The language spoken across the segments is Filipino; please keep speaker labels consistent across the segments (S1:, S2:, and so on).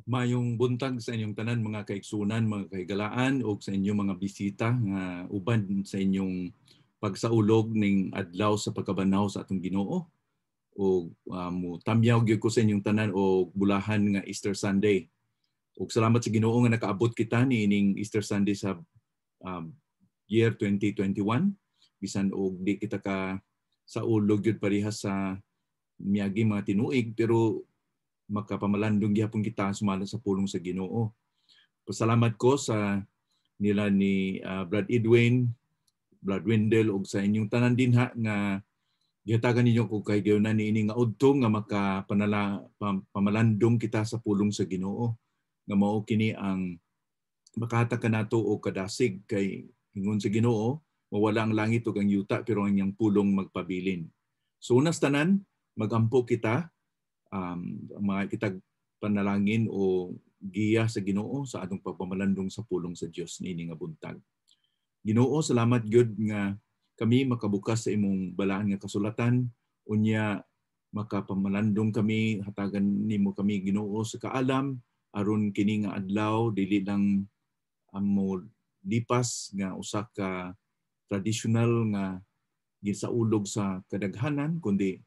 S1: Mayong buntag sa inyong tanan mga kaigsunan, mga kaigalaan o sa inyong mga bisita nga uban sa inyong pagsaulog ning adlaw sa pagkabanaw sa atong Ginoo o mo tamyaw gyud ko sa inyong tanan o bulahan nga Easter Sunday. Ug salamat sa Ginoo nga nakaabot kita ni ining Easter Sunday sa um, year 2021 bisan og di kita ka sa ulog gyud parehas sa miyagi mga tinuig pero makapamalandong gyapon kita sumala sa pulong sa Ginoo. Pasalamat ko sa nila ni Brad Edwin, Brad Wendell ug sa inyong tanan dinha nga gihatagan ninyo ko kay gayunan niini nga udto nga pamalandong kita sa pulong sa Ginoo. Nga mao kini ang makahatag kanato og kadasig kay ingon sa Ginoo, mawala ang langit ug ang yuta pero ang iyang pulong magpabilin. So unas tanan, magampo kita mga kitag panalangin o giya sa Ginoo sa atong pagpamalandong sa pulong sa Dios niini nga buntag. Ginoo, salamat gyud nga kami makabukas sa imong balaan nga kasulatan unya makapamalandong kami, hatagan nimo kami Ginoo sa kaalam aron kini nga adlaw dili lang amo lipas nga usa ka traditional nga gisaulog sa kadaghanan kundi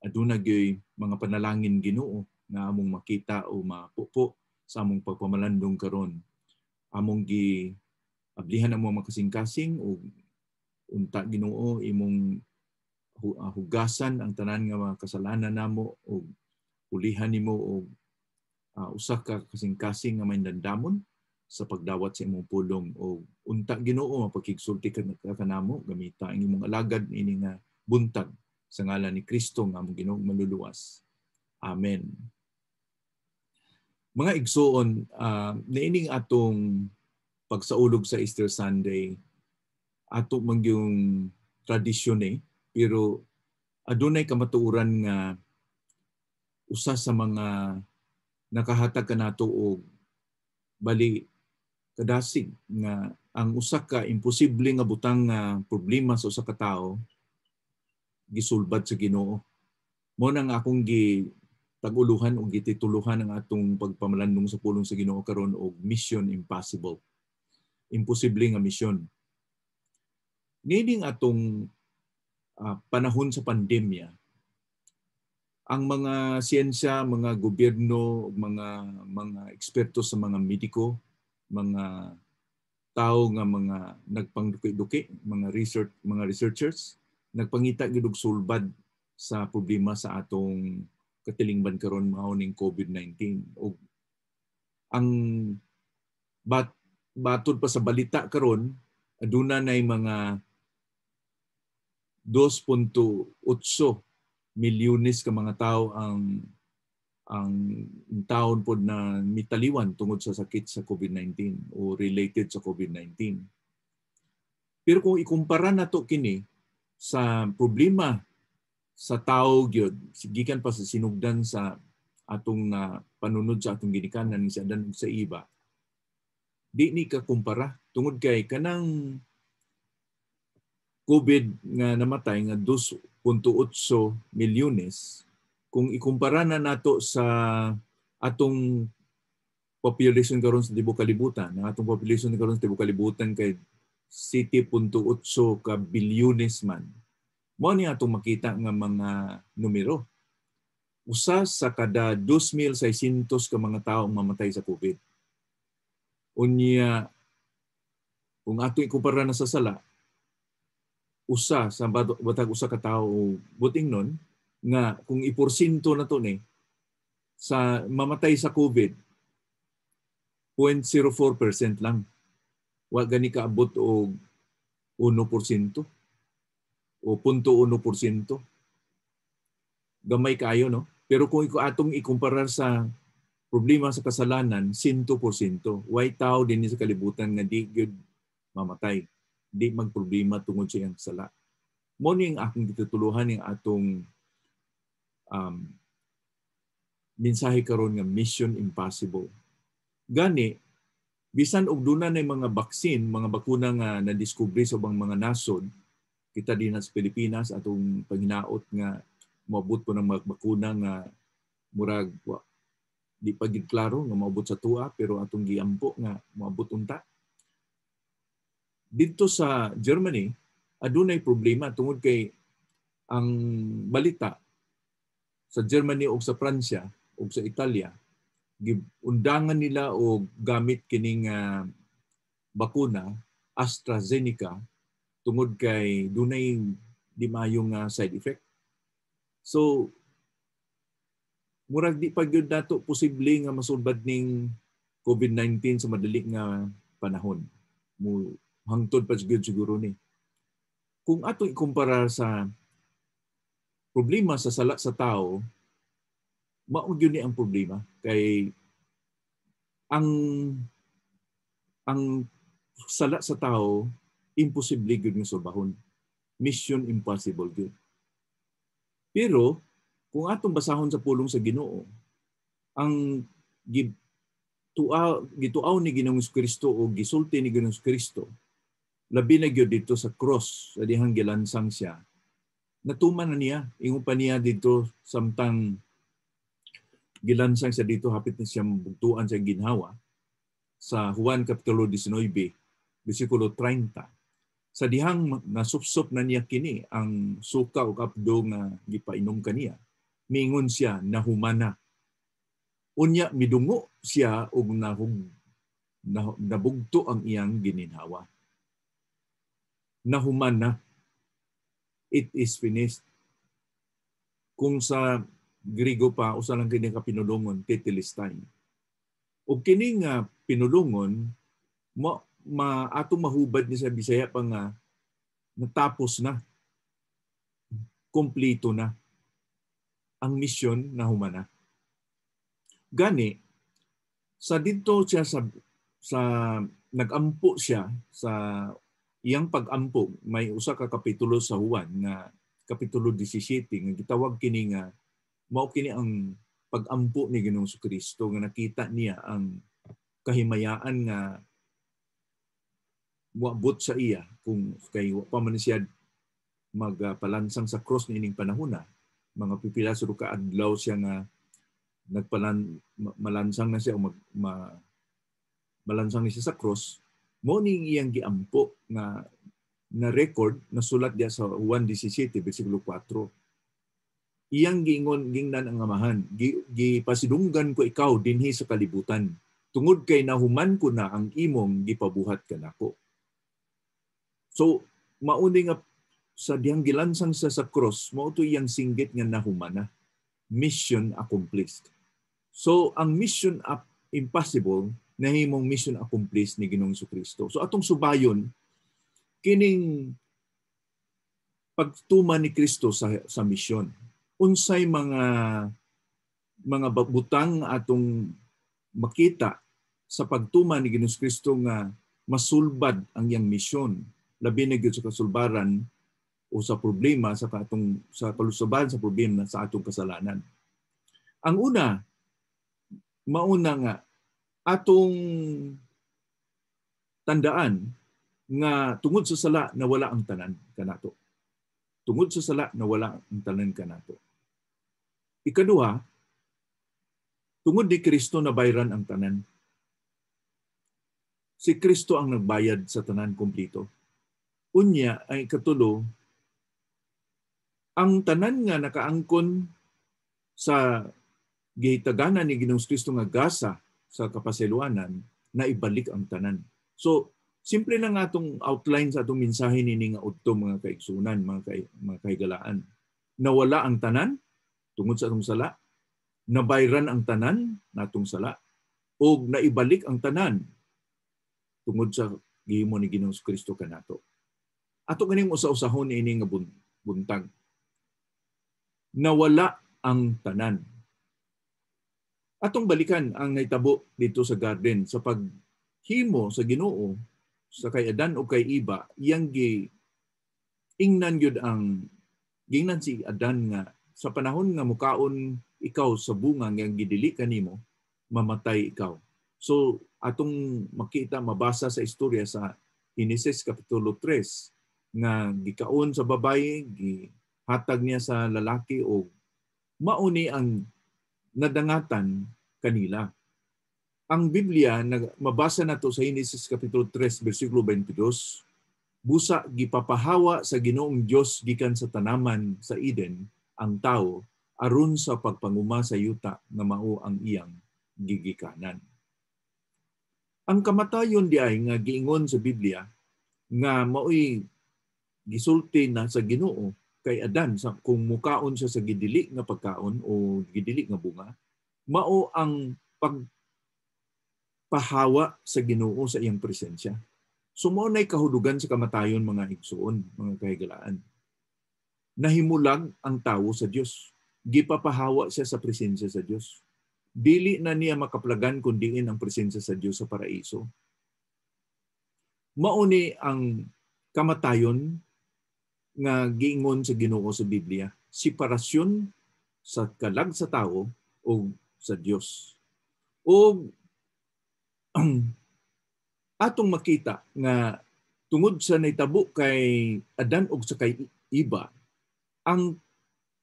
S1: aduna gyud mga panalangin Ginoo nga among makita o mapupo sa among pagpamalandong karon. Among ablihan ang mga makasing-kasing o unta Ginoo imong hugasan ang tanan nga mga kasalanan namo o ulihan nimo og usa ka kasing-kasing nga may dandamon sa pagdawat sa imong pulong o unta Ginoo mapakigsulti ka kanamo gamita ang imong alagad ini nga buntag sa ngalan ni Kristo nga among Ginoong manluluwas. Amen. Mga igsoon, niining atong pagsaulog sa Easter Sunday, ato man yung tradisyon pero adunay kamatuoran nga usa sa mga nakahatag kanato og bali kadasig nga ang usa ka imposible nga butang nga problema sa usa ka tawo gisulbad sa Ginoo. Mo nang akong tag-uluhan o gitituluhan ang atong pagpamalandong sa pulong sa Ginoo karon og Mission Impossible. Imposible nga misyon. Nining atong panahon sa pandemya, ang mga siyensya, mga gobyerno, mga eksperto sa mga mediko, mga tao nga mga nagpangduki-duki, mga researchers, nagpangita gid og sulbad sa problema sa atong katilingban karon mao ning COVID-19 og ang batud pa sa balita karon aduna nay mga 2.8 milyones ka mga tao ang taon pod na mitaliwan tungod sa sakit sa COVID-19 o related sa COVID-19. Pero kung ikumpara nato kini sa problema sa tao gyud gikan pa sa sinugdan sa atong panunod sa atong ginikanan sa adan ug sa iba, di ni ka kumpara tungod kay kanang COVID nga namatay nga 2.8 milyones kung ikumpara na nato sa atong population karon sa tibuok kalibutan, ang atong population karon sa tibuok kalibutan kay 7.8 ka bilyones man. Mao ni atong makita nga mga numero. Usa sa kada 2,600 ka mga tawo ang mamatay sa COVID. Unya kung ato ikumpara na sa sala, usa sa batag usa ka tawo buting nun nga kung iporsinto na to ni sa mamatay sa COVID 0.04% lang. Wa gani kaabot og 1% o 0.1%. Gamay kaayo no. Pero kung atong ikumpara sa problema sa kasalanan 100%, way tao dinhi sa kalibutan nga di gyud mamatay, di magproblema tungod sa iyang sala. Mo ning akong gitutuluhan ning atong mensahe karon nga Mission Impossible. Gani bisan og duna nay mga baksin, mga bakuna nga nadiskubre sa ubang mga nasod, kita din sa Pilipinas atong panghinaot nga moabot po ng mga bakuna nga murag di pa gid klaro nga maabot sa tua pero atong giampo nga maabot unta. Dito sa Germany adunay problema tungod kay ang balita sa Germany o sa Pransya o sa Italia undangan nila og gamit kining bakuna AstraZeneca tungod kay dunay di maayong side effect. So murag di pa gyud nato posible nga masulbad ning COVID-19 sa madali nga panahon. Mo hangtod pa gyud siguro ni. Kung ato ikumpara sa problema sa sala sa tao, mao gyud ni ang problema kay ang sala sa tao imposible gyud nga sulbahon. Mission impossible gyud. Pero kung atong basahon sa pulong sa Ginoo, ang gituaw ni Ginoong Kristo o gisulti ni Ginoong Kristo, labi na gyud dito sa cross, sa dihang gilansang siya, natuman na niya, ingon pa niya dito samtang gilansang siya dito, hapit na siya bugtuan sa ginhawa, sa Juan Kapitulo 19, versikulo 30. Sa dihang nasupsop na niya kini ang suka o kapdo nga gipainom kaniya, miingon siya nahumana. Unya midungo siya og nabugto ang iyang gininhawa. Nahumana. It is finished. Kung sa Griego pa usa lang kini ka pinulungon tetelestai. Og kini nga pinulungon atong mahubad ni sa Bisaya pa nga natapos na. Kompleto na ang misyon na humana. Gani sa dito siya sa nagampo siya sa iyang pag-ampo, may usa ka kapitulo sa Juan nga kapitulo 17 nga gitawag kini nga mao kini ang pag-ampo ni Ginoong Kristo nga nakita niya ang kahimayaan nga moabot sa iya kung kay wa pa man siya magpalansang sa cross niining panahona, mga pipila sa ka adlaw siya nga malansang na siya o malansang na siya sa cross, mo ning iyang giampo nga na record na sulat diya sa Juan 17 bersikulo 4. Iyang giingon gingnan ang amahan, gipasidunggan ko ikaw dinhi sa kalibutan tungod kay nahuman ko na ang imong gipabuhat kanako. So mauni nga sa diyang gilansang sa cross, mao to iyang singgit nga nahumana. Mission accomplished. So ang mission impossible nahimong mission accomplished ni Ginoong Kristo. So atong subayon kining pagtuman ni Kristo sa mission. Unsay mga butang atong makita sa pagtuman ni Ginoong Kristo nga masulbad ang iyang mission, labi na gyud sa kasulbaran o sa problema sa kalusuban sa problema sa atong kasalanan. Ang una, mauna nga atong tandaan nga tungod sa sala nawala ang tanan kanato. Tungod sa sala nawala ang tanan kanato. Ikaduha, tungod ni Kristo nabayran ang tanan. Si Kristo ang nagbayad sa tanan kompleto. Unya ay katulo, ang tanan nga nakaangkon sa gihitaganan ni Ginoong Kristo nga gasa sa kapasiluanan na ibalik ang tanan. So, simple na nga itong outline sa itong mensahe nini nga udto mga kaigsunan, mga kahigalaan. Nawala ang tanan tungod sa atong sala, nabayran ang tanan natong sala, o naibalik ang tanan tungod sa gihimo ni Ginoong Kristo kanato. Ato ganing usa-usahon ini nga buntag. Nawala ang tanan. Atong balikan ang naitabo dito sa garden sa paghimo sa Ginoo sa kay Adan o kay Eva, iyang ingnan gyud ang gingnan si Adan nga sa panahon nga mukaon ikaw sa bunga nga gidili kanimo, mamatay ikaw. So atong makita mabasa sa istorya sa Genesis kapitulo 3 nga gikaon sa babaye, gihatag niya sa lalaki o mauni ang nadangatan kanila. Ang Biblia, mabasa nato sa Genesis Kapitulo 3, versikulo 22, busa gipapahawa sa Ginoong Dios gikan sa tanaman sa Eden ang tao aron sa pagpanguma sa yuta nga mao ang iyang gigikanan. Ang kamatayon di ay nga giingon sa Biblia nga mao'y gisulti na sa Ginoo kay Adan kung mukaon siya sa gidili nga pagkaon o gidili nga bunga, mao ang pagpahawa sa Ginoo sa iyang presensya. Sumo na'y kahulugan sa kamatayon mga igsoon, mga kahigalaan. Nahimulag ang tao sa Dios. Gipapahawa siya sa presensya sa Dios. Dili na niya makaplagan kundiin ang presensya sa Dios sa paraiso. Mauni ang kamatayon nga giingon sa Ginoo sa Biblia, separasyon sa kalag sa tao o sa Dios. O atong makita nga tungod sa naitabo kay Adan ug sa kay Eva, ang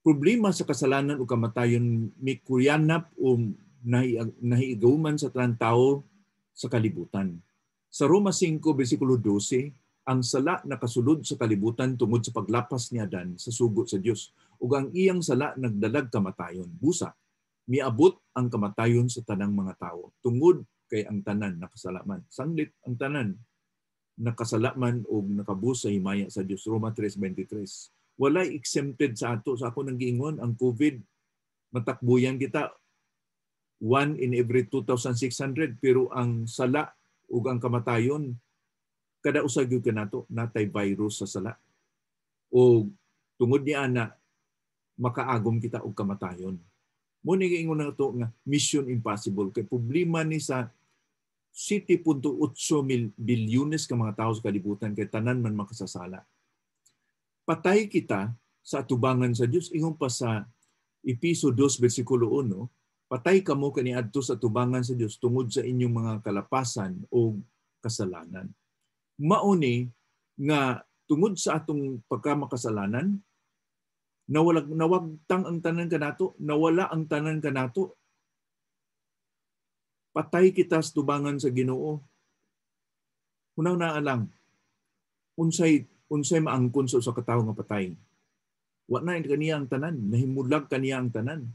S1: problema sa kasalanan o kamatayon mikurianap o nahiigawman sa tanang tao sa kalibutan. Sa Roma 5, versikulo 12, ang sala nakasulod sa kalibutan tungod sa paglapas ni Adan sa sugo sa Dios ug ang iyang sala nagdalag kamatayon. Busa, miabot ang kamatayon sa tanang mga tao tungod kay ang tanan nakasalaman. Sanglit ang tanan nakasalaman o nakabus sa himaya sa Dios. Roma 3:23. Walay exempted sa ato. Sa ako nang giingon, ang COVID, matakbuyan kita 1 in every 2,600, pero ang sala ug ang kamatayon kada usa gyud kanato natay virus sa sala. O tungod ni ana makaagom kita og kamatayon. Mo ni giingon nato nga mission impossible kay problema ni sa 7.8 bilyones ka mga tawo sa kalibutan kay tanan man makasasala. Patay kita sa atubangan sa Dios. Ingon pa sa Episo 2 versikulo 1, patay kamo kaniadto sa atubangan sa Dios tungod sa inyong mga kalapasan o kasalanan. Mauni nga tungod sa atong pagkamakasalanan, nawagtang ang tanan kanato, nawala ang tanan kanato. Patay kita sa tubangan sa Ginoo. Unaw na alang, unsay maangkon sa katawo nga patay. Wa na kaniya ang tanan, nahimulag kaniya ang tanan.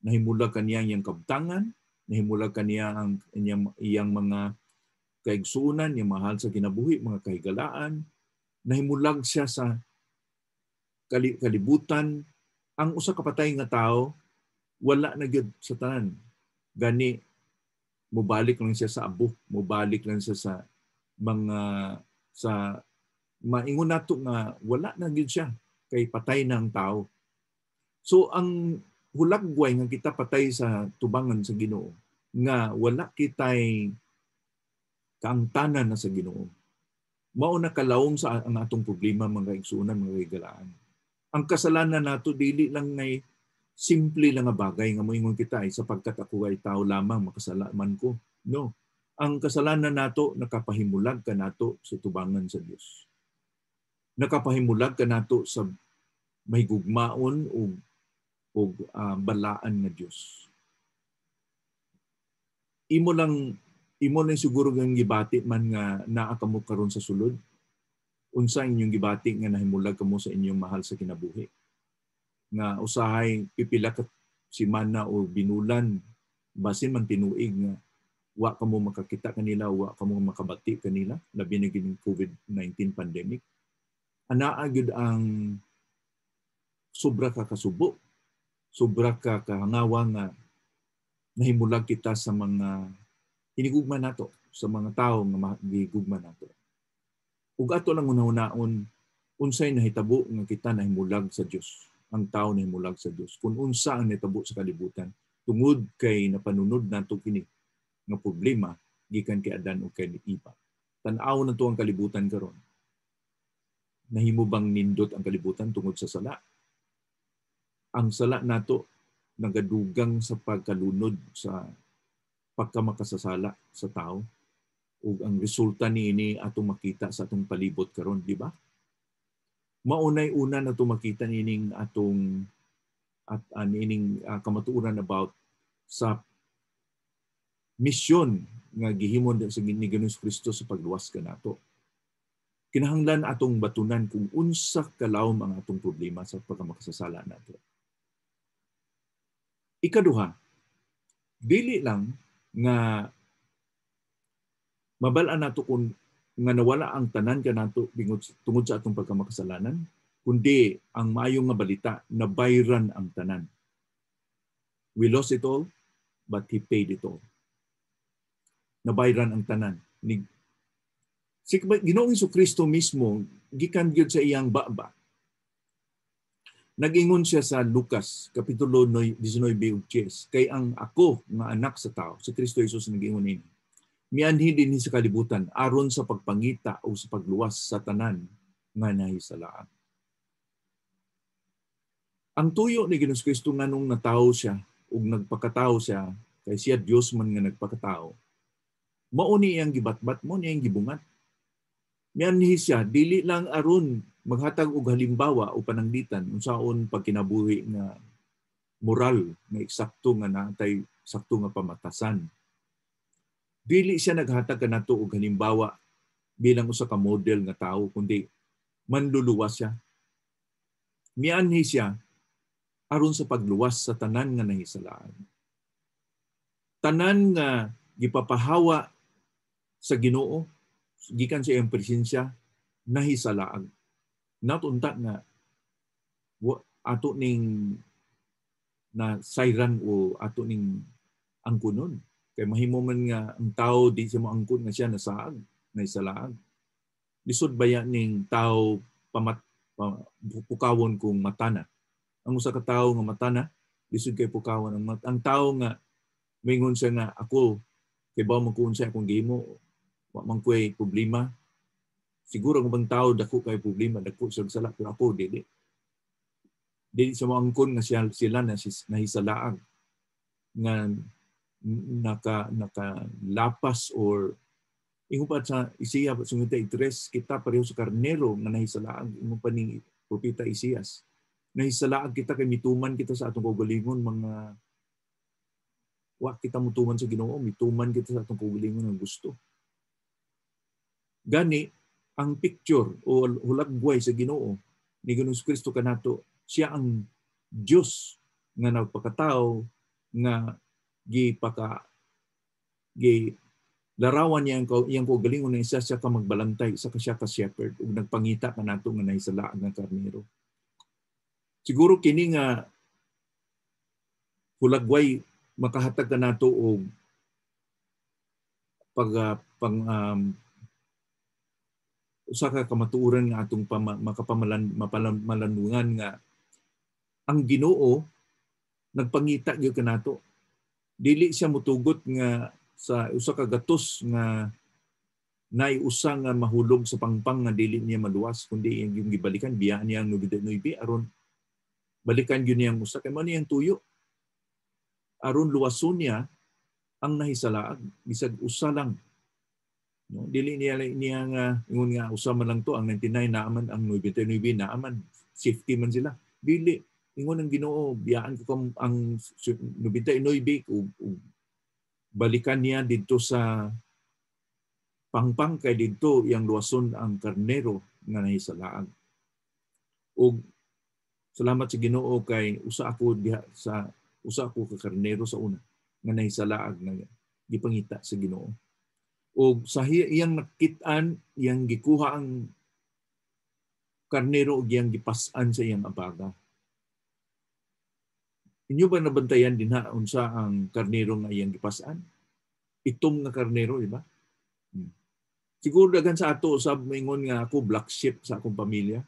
S1: Nahimulag kaniya ang iyang kabtangan, nahimulag kaniya ang iyang mga kaigsuunan, yung mahal sa kinabuhi, mga kahigalaan. Nahimulag siya sa kalibutan. Ang usa ka patay nga tao, wala na gyud sa tanan. Gani, mubalik lang siya sa abo, mubalik lang siya sa mga, sa maingon nato nga wala na gyud siya, kay patay na ang tao. So ang hulagway nga kita patay sa tubangan sa Ginoo, nga wala kitay kaangtanan na sa Ginoo, mao na kalawom sa ang atong problema mga igsuonan, mga higalaan. Ang kasalanan nato dili lang ngay simple lang nga bagay nga moingon kita ay sapagkat ako ay tao lamang makasala man ko. No. Ang kasalanan nato nakapahimulag kanato sa tubangan sa Dios. Nakapahimulag kanato sa mahigugmaon o balaan nga Dios. Imo lang siguro ng gibati man nga naa kamo karon sa sulod. Unsa inyong gibati nga nahimulag kamo sa inyong mahal sa kinabuhi? Nga usahay pipila ka semana o binulan basin man tinuig nga wa kamo makakita kanila, wa kamo makabati kanila, labi na gining COVID-19 pandemic. Anaa gyud ang sobra ka kasubo, sobra ka kahangawa nga nahimulag kita sa mga hinigugma nato, sa mga tao nga gigugma nato. Ug ato lang una-unaon unsay nahitabo nga kita nahimulag sa Dios. Ang tao nahimulag sa Dios. Kung unsa ang nahitabo sa kalibutan tungod kay napanunod nato kini nga problema gikan kay Adan o kay Eva. Tan-aw na to ang kalibutan karon. Nahimo bang nindot ang kalibutan tungod sa sala? Ang sala nato nagadugang sa pagkalunod sa pagkamakasasala sa tao. Ug ang resulta niini atong makita sa atong palibot karon, di ba? Maunay una na to makita nining atong at nining kamatuoran about sa misyon nga gihimon sa ni Ginoong Kristo sa pagluwas kanato. Kinahanglan atong batunan kung unsa kalawom ang atong problema sa pagkamakasasala nato. Ikaduha, dili lang nga mabalaan nato kung nga nawala ang tanan kanato tungod sa atong pagkamakasalanan, kundi ang maayong nga balita na bayran ang tanan. We lost it all, but He paid it all. Nabayran ang tanan. Si Ginoong Jesucristo mismo, gikan gyud sa iyang baba. Nag-ingon siya sa Lucas, Kapitulo 19:10, kay ang ako nga anak sa tao, si Kristo Jesus nag-ingon ini, mianhi din sa kalibutan, aron sa pagpangita o sa pagluwas sa tanan nga nahisalaan. Ang tuyo ni Ginoong Kristo nga nung natawo siya, o nagpakatao siya, kay siya Diyos man nga nagpakatao, mauni iyang gibatbat, mauni iyang gibungat. Mianhi siya, dili lang aron maghatag og halimbawa o pananglitan unsaon pagkinabuhi nga moral nga eksakto nga natay sakto nga pamatasan. Dili siya naghatag kanato og halimbawa bilang usa ka model nga tawo, kundi manluluwas siya. Mianhi siya aron sa pagluwas sa tanan nga nahisalaan. Tanan nga gipapahawa sa Ginoo gikan sa iyang presensya nahisalaag. Natunta nga ato ning na sayran o ato ning angkunon. Kay mahimo man nga ang tao di siya moangkon nga siya nasaag, nahisalaag. Lisod baya ning tao pukawon kung matana. Ang usa ka tawo nga matana, lisod kay pukawon ang tao nga mingon siya nga ako kay ba man kun siya akong gihimo, wa man ko'y problema. Siguro ang ibang tao dako kay problema, dako sa sala, pero ako dili. Dili sa mga angkon nga sila nahisalaang nga nakalapas or ingon pa sa Isaiah 53, kita pareho sa karnero nga nahisalaang, ingon pa ning propeta Isaias. Nahisalaang kita kay mituman kita sa atong kaugalingon, mga wa kita mutuman sa Ginoo, mituman kita sa atong kaugalingon nga gusto. Gani ang picture o hulagway sa Ginoo ni Ginoong Kristo kanato, siya ang Dios nga nagpakatao nga larawan niya iyang kaugalingon na isa siya ka magbalantay, isa ka siya ka shepherd ug nagpangita kanato nga nahisalaang nga karnero. Siguro kini nga hulagway makahatag kanato og usa ka kamatuoran nga atong mapamalandungan nga ang Ginoo nagpangita gyud kanato. Dili siya mutugot nga sa usa ka gatos nga naiusa nga mahulog sa pangpang nga dili niya maluwas, kundi yung gibalikan biyaan niya ang 99 aron balikan gyud niyang usa kay mao niyang tuyo aron luwason niya ang nahisalaag bisag usa lang. No, dili niya nga ingon nga usa man lang to, ang 99 naaman, ang 99 naaman, safety man sila. Dili ingon ang Ginoo, biyaan ko ang 99 ug balikan niya didto sa pangpang kay didto yang luwason ang karnero nga nahisalaag. Ug salamat sa Ginoo kay usa ako ka karnero sa una nga nahisalaag nga gipangita sa Ginoo. O sa iyang nakit-an, iyang gikuha ang karnero o iyang gipas-an sa iyang abaga. Inyo ba nabantayan din unsa ang karnero nga iyang gipas-an? Itom nga karnero, di ba? Siguro dagan sa ato, usab maingon nga ako black sheep sa akong pamilya.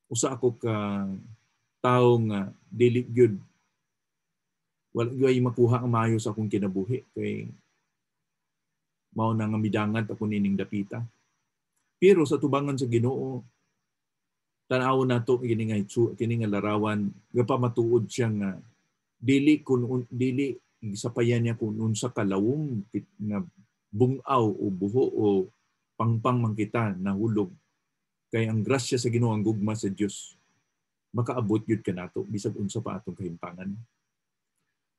S1: Usa ako ka tawo nga dili gyud wala gyud makuha ang maayo sa akong kinabuhi kay mao na nga midangat ako nining dapita. Pero sa tubangan sa Ginoo, tan-aw nato kini nga larawan nga pamatuod siya nga dili gisapayan niya kun unsa ka lawom nga bungaw o buho o pangpang man kita nahulog kay ang grasya sa Ginoo, ang gugma sa Dios makaabot gyud kanato bisag unsa pa atong kahimtangan.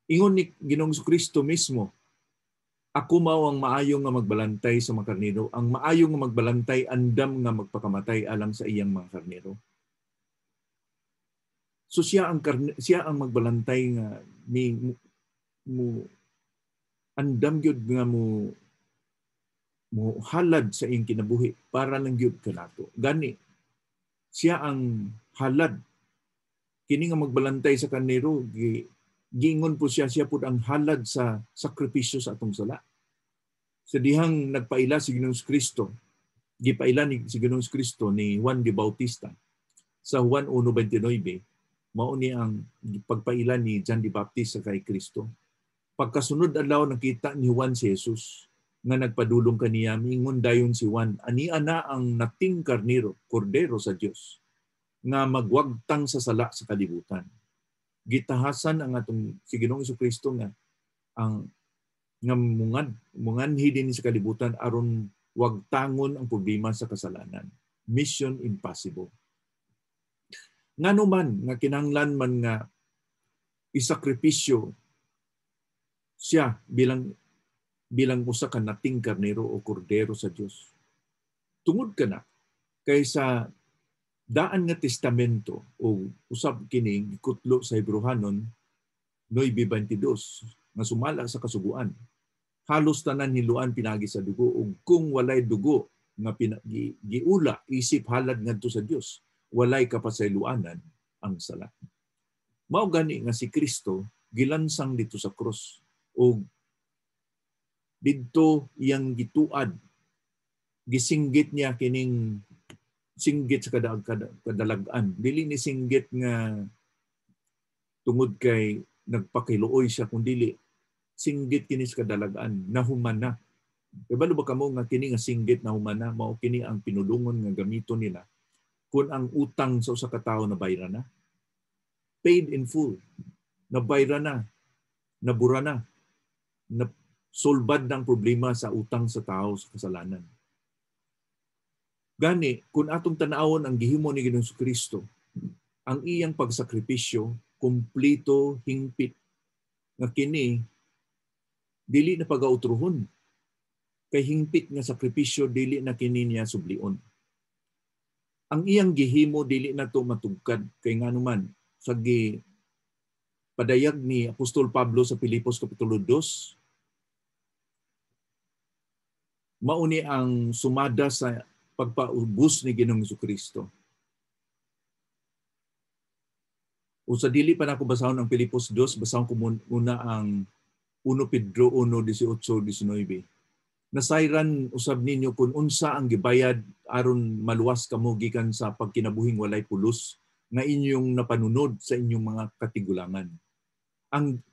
S1: Ingon ni Ginoong Kristo mismo Ako mao ang maayo nga magbalantay sa mga karnero. Ang maayo nga magbalantay andam nga magpakamatay alang sa iyang mga karnero. So siya ang magbalantay nga mo andam gyud nga mo halad sa iyang kinabuhi para lang gyud kanato. Gani siya ang halad kini nga magbalantay sa karnero giingon po siya pud ang halad sa sakripisyo sa atong sala. Sa dihang nagpaila si Ginoong Kristo, gipaila ni si Ginoong Kristo ni Juan de Bautista sa Juan 1:29, mao ni ang pagpaila ni John the Baptist sa kay Kristo. Pagkasunod adlaw nakita ni Juan si Jesus nga nagpadulong kaniya, mingon dayon si Juan, ani ana ang nating karnero, kordero sa Dios nga magwagtang sa sala sa kalibutan. Gitahasan ang atong si Ginoong Kristo nga ang nga munganhi din sa kalibutan aron wagtangon ang problema sa kasalanan. Mission impossible. Ngano man nga kinahanglan man nga isakripisyo siya bilang usa ka nating karnero o kordero sa Dios. Tungod kana kaysa daan nga testamento o usab kini gikutlo sa Hebrehanon 9:22 nga sumala sa kasuguan. Halos tanan hiluan pinagi sa dugo ug kung walay dugo nga giula isip halad ngadto sa Dios, walay kapasayloanan ang sala. Mao gani nga si Kristo gilansang dito sa krus ug didto iyang gituad, gisinggit niya kining singgit sa kadalagan. Dili ni singgit nga tungod kay nagpakiluoy siya, kundi singgit kini sa kadalagan na humana. Kabalo ba kamo nga kini nga singgit na humana mao kini ang pinulungon nga gamiton nila kung ang utang sa usa ka tawo nabayra na, paid in full, nabayra na, nabura na, solbad ng problema sa utang sa tao sa kasalanan. Gani, kung atong tanawon ang gihimo ni Ginoong Kristo, ang iyang pagsakripisyo, kumplito, hingpit, nga kini, dili na pag-autruhon. Kay hingpit nga sakripisyo, dili na kini niya sublion. Ang iyang gihimo, dili na to matugkad, kay nga naman, sa padayag ni Apostol Pablo sa Pilipos Kapitulo 2, mauni ang sumada sa pagpaubos ni Ginoong Kristo. O sa dili pa nako basahon ang Pilipos 2, basahon ko muna ang 1 Pedro 1:18-19. Nasayran usab ninyo kung unsa ang gibayad aron maluwas kamo gikan sa pagkinabuhing walay pulos nga inyong napanunod sa inyong mga katigulangan. Ang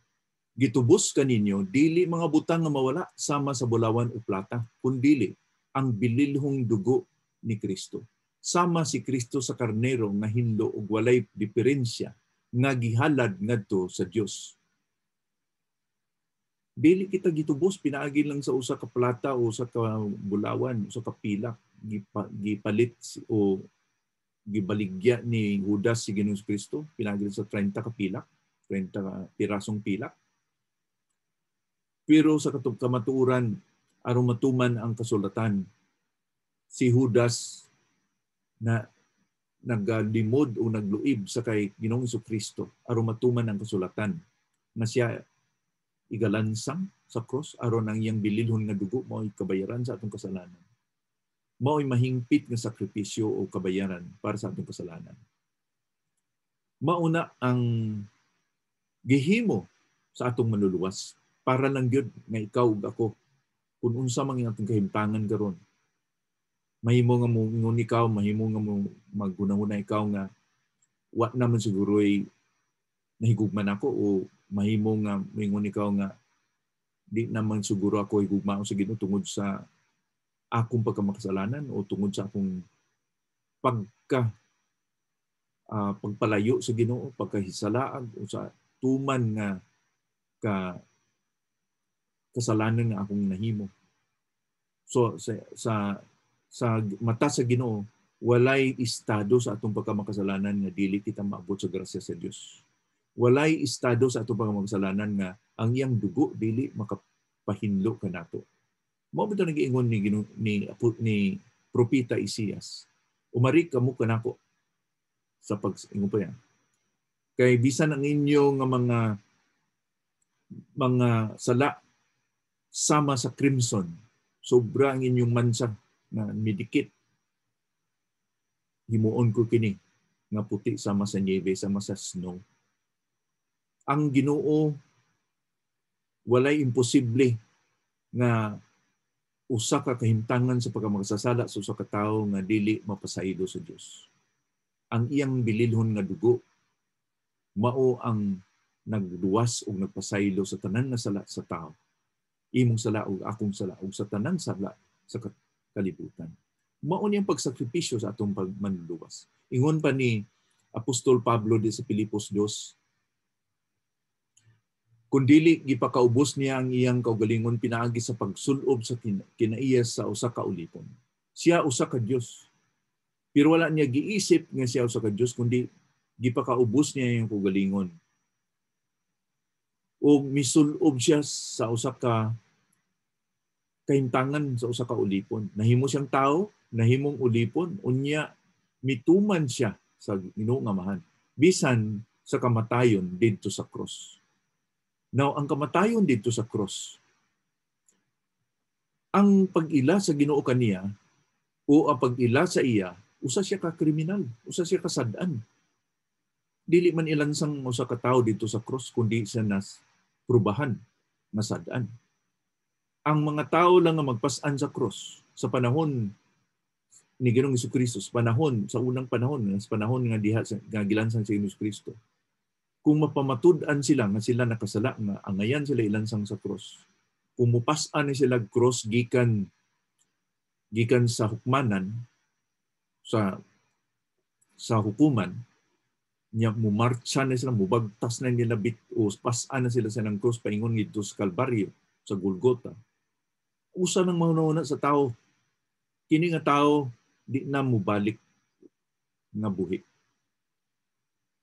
S1: gitubos kaninyo dili mga butang nga mawala sama sa bulawan o plata, kundi ang bililhong dugo ni Kristo. Sama si Kristo sa karnero nga hinlo ug walay diferensya nga gihalad ngadto sa Dios. Dili kita gitubos pinaagi lang sa usa ka plata o sa ka bulawan, usa ka pilak, gipalit o gibaligya ni Judas si Ginoong Kristo pinaagi sa 30 ka pilak, 30 pirasong pilak. Pero sa kamatuoran aron matuman ang kasulatan, si Judas na naglimod o nagluib sa kay Ginoong Kristo aron matuman ang kasulatan na siya igalansang sa cross aron ang iyang bililhon nga dugo mao'y kabayaran sa atong kasalanan. Mao'y mahingpit nga sakripisyo o kabayaran para sa atong kasalanan. Mauna ang gihimo sa atong manluluwas para lang gyud nga ikaw ug ako kung unsa man ang atong kahimtangan karon. Mahimo nga mo ngun ikaw, mahimo nga mo maggunahuna ikaw nga wa naman siguro'y nahigugman ako o mahimo nga moingon ikaw nga di naman siguro ako higugmaon sa Ginoo tungod sa akong pagkamakasalanan o tungod sa akong pagpalayo sa Ginoo, pagkahisalaag o sa tuman nga kasalanan nga akong nahimo. So sa mata sa Ginoo, walay estado sa atong pagkamakasalanan nga dili kita maabot sa grasya sa Dios. Walay estado sa atong pagkamakasalanan nga ang iyang dugo dili pahinlo kanato. Mao bitaw nagiingon ni propeta Isaias. Umari kamo kanako sa pag-ingon pa yan. Kay bisan ang inyo nga mga sala sama sa crimson, sobra ang inyong mansa na midikit. Himuon ko kini nga puti sama sa niebe, sama sa snow. Ang Ginoo walay imposible nga usa ka kahimtangan sa pagkamagsasala sa usa ka tawo nga dili mapasaylo sa Dios. Ang iyang bililhon nga dugo mao ang nagluwas ug nagpasaylo sa tanan nga sala sa tawo. Imong sala ug akong sala ug sa tanan sala sa kalibutan. Mao niyang pagsakripisyo sa atong pagmanluwas. Ingon pa ni Apostol Pablo di sa Filipos 2, kung dili gipakaubos niya ang iyang kaugalingon pinaagi sa pagsulob sa kinaiya sa usa ka ulipon. Siya usa ka Dios. Pero wala niya giisip nga siya usa ka Dios kundi gipakaubos niya ang kaugalingon. O misulob siya sa usa ka kahimtangan sa usa ka ulipon. Nahimo siyang tao, nahimong ulipon, unya mituman siya sa Ginoo nga Amahan. Bisan sa kamatayon didto sa cross. Now, ang kamatayon dito sa cross, ang pag-ila sa Ginoo kaniya o ang pag-ila sa iya, usa siya ka kriminal, usa siya ka sad-an. Dili man ilansang usa ka tawo dito sa cross kundi siya nas prubahan na sad-an. Ang mga tao lang nga magpas-an sa cross sa panahon ni Ginoong Jesucristo, sa unang panahon, sa panahon nga diha nga gilansang si Jesucristo. Kung mapamatud-an sila nga sila nakasala nga angayan sila ilansang sa cross. Kung mupas-an ni sila cross gikan sa hukmanan sa hukuman nya mumarcha na sila, mubagtas na nila o pas-an na sila sa ng cross paingon ngadto sa Kalbaryo, sa Golgota. Usa nang mauna sa tao, kini nga tao di na mubalik nga buhi.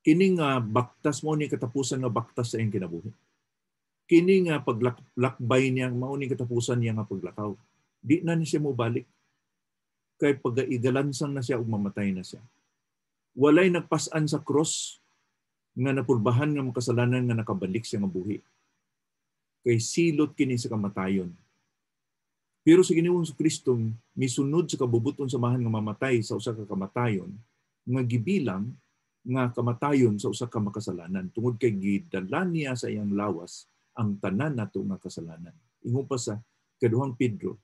S1: Kini nga baktas mo ni katapusan nga baktas sa iyang kinabuhi. Kini nga paglakbay niya mao ni katapusan niya nga paglakaw. Di na siya mobalik. Kay pag-igalansang na siya ug mamatay na siya. Walay nagpas-an sa cross nga napulbahan nga makasalanan nga nakabalik siya nga buhi. Kay silot kini sa kamatayon. Pero sa Ginoong Jesucristo misunod sa kabubuton samahan nga mamatay sa usa ka kamatayon nga gibilang nga kamatayon sa usa ka makasalanan tungod kay gidala niya sa iyang lawas ang tanan nato nga kasalanan. Ingon pa sa kaduhang Pedro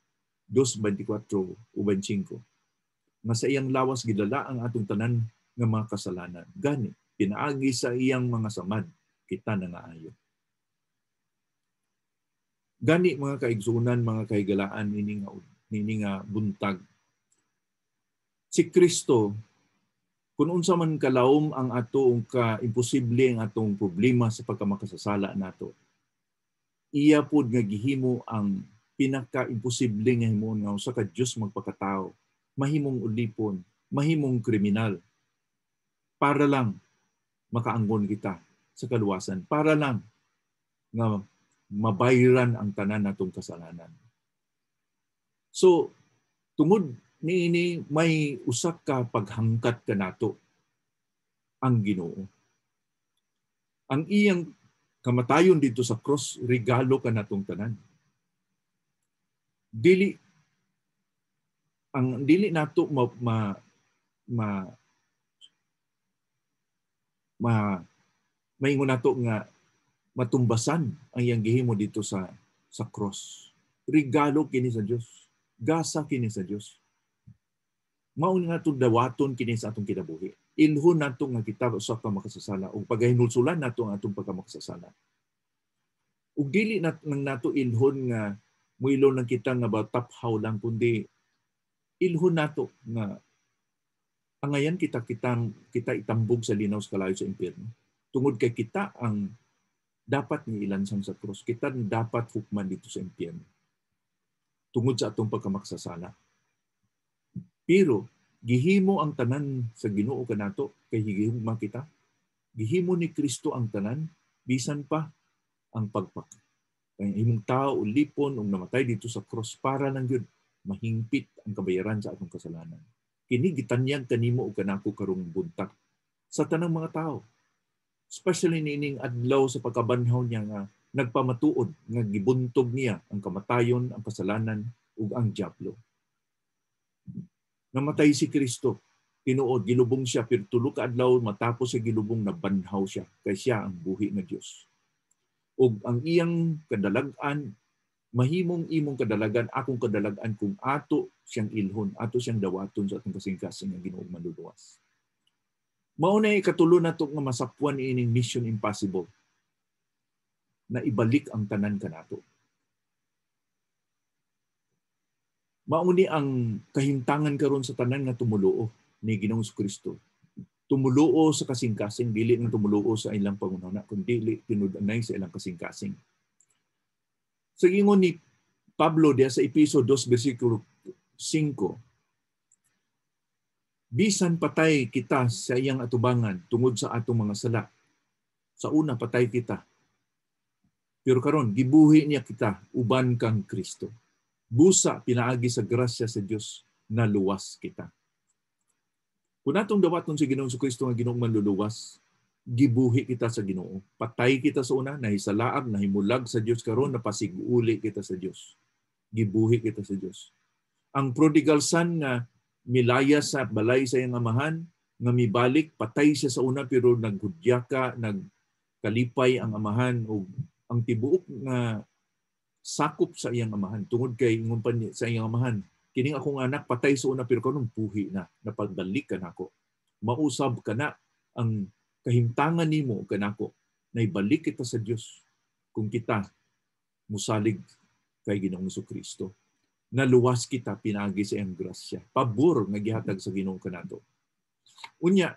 S1: 2:24-25 nga sa iyang lawas gidala ang atong tanan nga mga kasalanan. Gani pinaagi sa iyang mga samad kita nangaayo. Gani mga kaigsunan, mga kahigalaan nini nga buntag. Si Kristo kung unsa man kalawom ang atong ka-imposible ang atong problema sa pagkamakasasala nato, iya pod nga gihimo ang pinaka-imposible nga himon nga usa ka Dios magpakatao, mahimong ulipon, mahimong kriminal para lang makaanggon kita sa kaluwasan, para lang nga mabayran ang tanan natong kasalanan. So, tungod niini may usa ka paghangkat kanato ang Ginoo. Ang iyang kamatayon dito sa cross regalo kanatong tanan. Dili nato maingon nato nga matumbasan ang iyang gihimo dito sa cross. Regalo kini sa Dios. Gasa kini sa Dios. Mao nga itong dawaton kini sa atong kinabuhi. Ilhon nato nga kita usa ka makasasala o pagahinulsulan nato ang atong pagkamakasasala. Ug dili nato ilhon nga muilon lang kita nga bataphaw lang kundi ilhon nato nga angayan kita itambog sa linaw sa kalayo sa impyerno. Tungod kay kita ang dapat nga ilansang sa krus. Kita dapat hukman dito sa impyerno. Tungod sa atong pagkamakasasala. Pero gihimo ang tanan sa Ginoo kanato kay higihugma kita. Gihimo ni Kristo ang tanan bisan pa ang Kaya imong tao ulipon ug namatay dito sa cross para lang gyud mahingpit ang kabayaran sa atong kasalanan. Kini gitanyag kanimo ug kanako karong buntag sa tanang mga tao. Especially niining adlaw sa pagkabanhaw niya nga nagpamatuod nga gibuntog niya ang kamatayon, ang kasalanan ug ang diablo. Namatay si Kristo. Tinuod, gilubong siya, pero tulo ka adlaw matapos sa gilubong nabanhaw siya. Kay siya ang buhi nga Dios. Ug ang iyang kadalagan, mahimong imong kadalagan, akong kadalagan kung ato siyang ilhon, ato siyang dawaton sa atong kasing-kasing nga Ginoong manluluwas. Mao na ikatulo nato nga masapuan ining Mission Impossible na ibalik ang tanan kanato. Mao ni ang kahimtangan karon sa tanan nga tumuluo ni Ginoong Kristo. Tumuluo sa kasing-kasing, dili nga tumuluo sa ilang pangunahuna, kundi dili tinud-anay sa ilang kasing-kasing. Sa ingon ni Pablo diya sa Efeso 2 versikulo 5, bisan patay kita sa iyang atubangan tungod sa atong mga sala. Sa una patay kita. Pero karon gibuhi niya kita uban kang Kristo. Busa pinaagi sa grasya sa Dios na luwas kita. Kung atong dawaton si Ginoong Kristo nga Ginoong manluluwas, gibuhi kita sa Ginoo. Patay kita sa una, nahisalaab, nahimulag sa Dios karon, napasiguli kita sa Dios. Gibuhi kita sa Dios. Ang prodigal son nga milaya sa balay sa iyang amahan, nga mibalik, patay siya sa una pero naghudyaka, nagkalipay ang amahan o ang tibuok nga sakop sa iyang amahan. Tungod kay ingon pa sa iyang amahan, kining akong anak patay sa una pero karon buhi na, napagbalik ka nako. Mausab ka na ang kahimtangan nimo kanako na ibalik kita sa Dios kung kita musalig kay Ginoong Kristo. Naluwas kita pinagi sa iyang grasya. Pabor nga gihatag sa Ginoo kanato. Unya,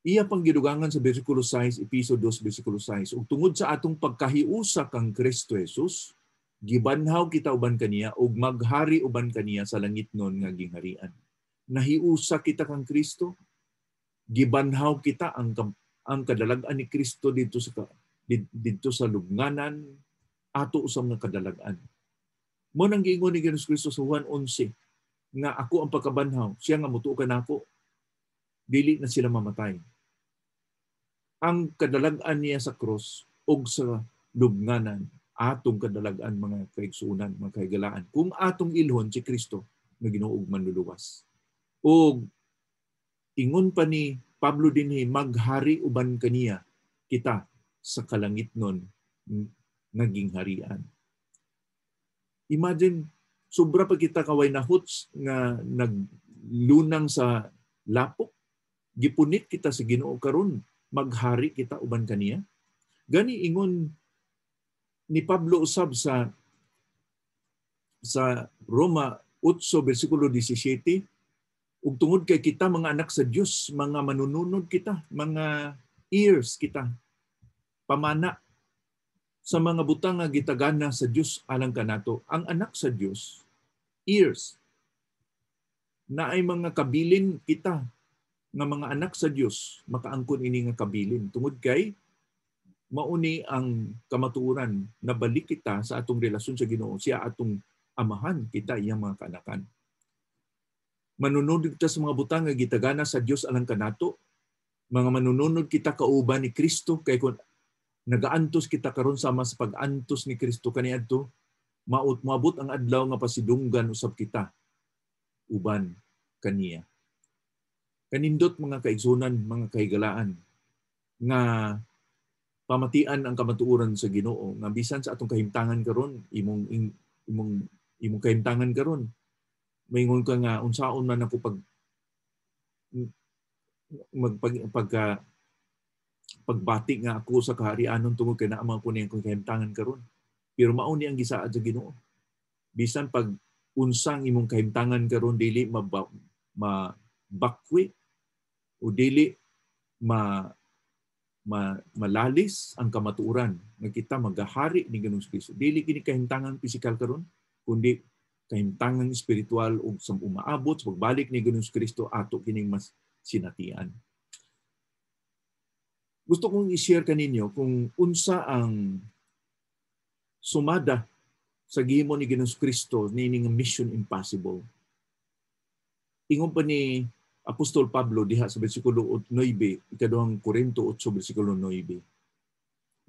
S1: iya pang gidugangan sa bersikulo 6, Efeso 2 bersikulo 6, ug tungod sa atong pagkahiusa kang Kristo Jesus, gibanhaw kita uban kaniya ug maghari uban kaniya sa langitnon nga gingharian. Nahiusa kita kang Kristo, gibanhaw kita ang kadalagan ni Kristo dito sa lubnganan, ato usab nga kadalagan. Mo nang giingon ni Ginoong Kristo sa Juan 11 nga ako ang pagkabanhaw, siya nga mutuo kanako, dili na sila mamatay. Ang kadalagan niya sa cross ug sa lubnganan, atong kadalagan mga kaigsuunan, mga kahigalaan. Kung atong ilhon si Kristo nga Ginoo ug manluluwas. O ingon pa ni Pablo dinhi, maghari uban kaniya kita sa kalangitnon nga gingharian. Imagine, sobra pa kita kaway nahuts nga naglunang sa lapok. Gipunit kita sa Ginoo karon, maghari kita uban kaniya. Gani ingon ni Pablo usab sa Roma 8 bersikulo 17, ug tungod kay kita mga anak sa Dios, mga manununod kita, mga ears kita, pamana sa mga butang nga gitagana sa Dios alang kanato. Ang anak sa Dios, ears, na ay mga kabilin kita nga mga anak sa Dios, makaangkon ini nga kabilin. Tungod kay mauni ang kamatuoran na balik kita sa atong relasyon sa Ginoo, siya atong amahan, kita iyang mga kanakan. Manunod kita sa mga butang nga gitagana sa Dios alang kanato, mga manunod kita kauban ni Kristo, kay kun nagaantos kita karon sama sa pag-antos ni Kristo kaniadto, maabot ang adlaw nga pasidunggan usab kita uban kaniya. Kanindot mga kaigsunan, mga kahigalaan, nga pamatian ang kamatuoran sa Ginoo, nga bisan sa atong kahimtangan karon, imong kahimtangan karon, maingon ka nga unsaon man ako pagbati nga ako sa kaharianon tungod kay naa man ko niyang kahimtangan karon. Pero mao ni ang gisaad sa Ginoo. Bisan pag unsang imong kahimtangan karon dili mabakwi o dili malalis ang kamatuoran nga kita magahari ni Ginoong Kristo. Dili kini kahimtangan pisikal karon, kundi kahimtangan espiritual ug sa umaabot sa pagbalik ni Ginoong Kristo ato kining mas sinatian. Gusto kong i-share kaninyo kung unsa ang sumada sa gihimo ni Ginoong Kristo nining mission impossible. Ingon pa ni Apostol Pablo diha sa bersikulo 9, ikaduhang Korinto 8 bersikulo 9.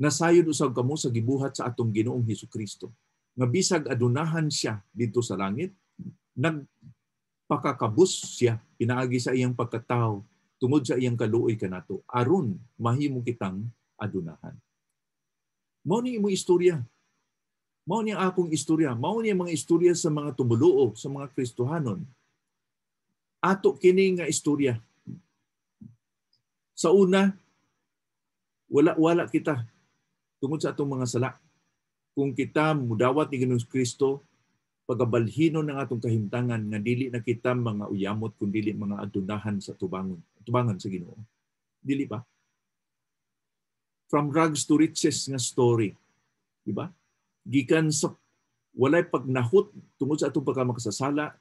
S1: Nasayod usab kamo sa gibuhat sa atong Ginoong Hesukristo, nga bisag adunahan siya dito sa langit, nagpakakabus siya pinaagi sa iyang pagkatao tungod sa iyang kaluoy kanato aron mahimo kitang adunahan. Mao ni imong istorya. Mao ni akong istorya. Mao ni mga istorya sa mga tumuluo, sa mga Kristohanon. Ato kini nga istorya. Sa una, wala kita tungod sa atong mga sala. Kung kita mudawat ni Ginoong Kristo, pagabalhino ng atong kahimtangan nga dili na kita mga uyamot kundi mga adunahan sa tubangan sa Ginoo. Dili ba? From rags to riches nga story. Di ba? Gikan sa walay pagnahot tungod sa atong pagkamakasasala,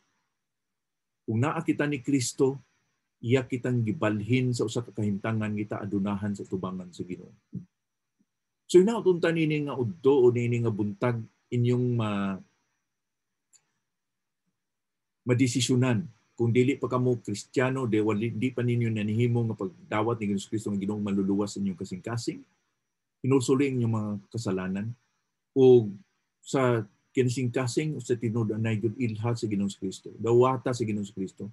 S1: kung naa kita ni Kristo, iya kitang gibalhin sa usa ka kahimtangan kita adunahan sa tubangan sa Ginoo. So inautunta nini nga udto o nini nga buntag inyong madesisyonan. Kung dili pa kamo Kristiyano, di pa ninyo nanihimo nga pagdawat ni Ginoong Kristo nga Ginoong manluluwas sa inyong kasing-kasing, inusuli inyong mga kasalanan, o sa kinasing-kasing sa tinuod na ilha sa Ginoong Kristo, dawata sa Ginoong Kristo.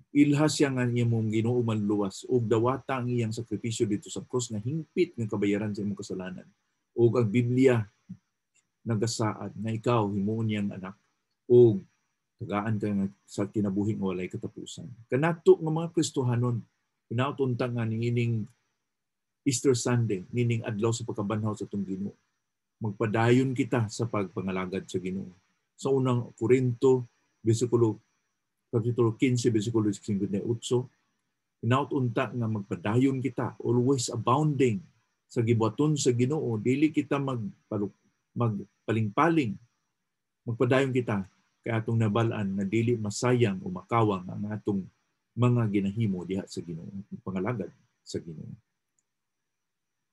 S1: Ilha siya nga imong Ginoo manluwas ug dawata ang iyang sakripisyo dito sa krus nga hingpit nga kabayaran sa imong kasalanan. Ug ang Biblia nagasaad nga ikaw himuon niyang anak ug tagaan ka nga sa kinabuhi nga walay katapusan. Kanato nga mga Kristohanon, pinautunta nga niining Easter Sunday, nining adlaw sa pagkabanhaw sa atong Ginoo. Magpadayon kita sa pagpangalagad sa Ginoo. Sa unang Korinto, Kapitulo 15, versikulo 58, pinautunta nga magpadayon kita, always abounding sa gibuhaton sa Ginoo, dili kita magpaling-paling. Magpadayon kita kay atong nabalaan na dili masayang o makawang ang atong mga ginahimo diha sa Ginoo, pangalagad sa Ginoo.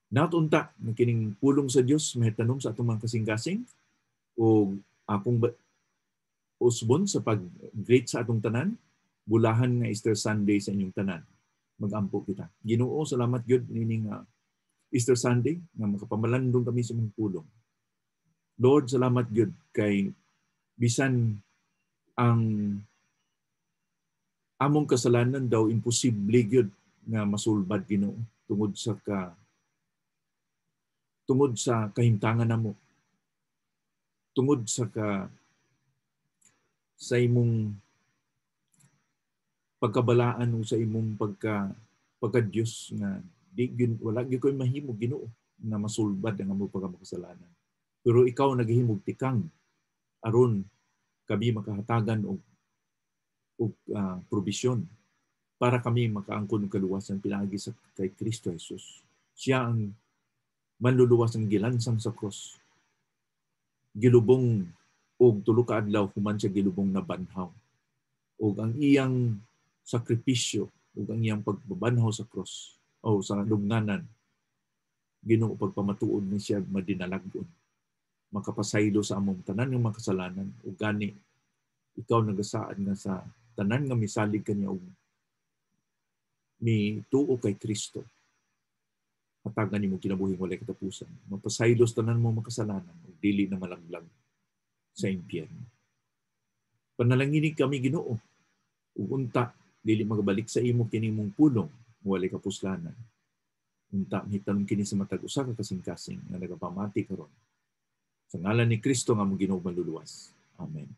S1: Nautunta nga kining pulong sa Dios mahitanom sa atong mga kasing-kasing o akong usbon sa pag-greet sa atong tanan, bulahan nga Easter Sunday sa inyong tanan. Mag-ampo kita. Ginoo, salamat gyud nining Easter Sunday nga makapamalandong kami sa imong pulong. Lord, salamat gyud kay bisan ang among kasalanan daw imposible gyud nga masulbad Ginoo tungod sa kahimtangan namo. Tungod sa imong pagkabalaan o sa imong pagka-Dios nga wala gyud koy mahimo Ginoo nga masulbad ang among pagkamakasalanan. Pero ikaw naghihimog tikang aron kami makahatagan og probisyon para kami makaangkon og kaluwasan pinaagi sa kay Kristo Jesus. Siya ang manluluwas ng gilansang sa cross. Gilubong og tulo ka adlaw human siya gilubong na banhaw. Og ang iyang sakripisyo ug ang iyang pagbabanhaw sa cross o sa lubnganan, Ginoo pagpamatuod ni siya madinalagdon. Makapasaylo sa among tanan nga mga kasalanan ug gani ikaw nagasaad nga sa tanan nga misalig kaniya og mituo kay Kristo. Hatagan nimo kinabuhing walay katapusan. Mapasaylo sa tanan mo makasalanan ug dili na malaglag sa impyerno. Panalangini kami Ginoo ug unta dili magabalik sa imo kini mong pulong walay kapuslanan. Unta mitanong kini sa matag usa ka kasing-kasing nga nagapamati karon. Sa ngalan ni Kristo nga among Ginoo manluluwas. Amen.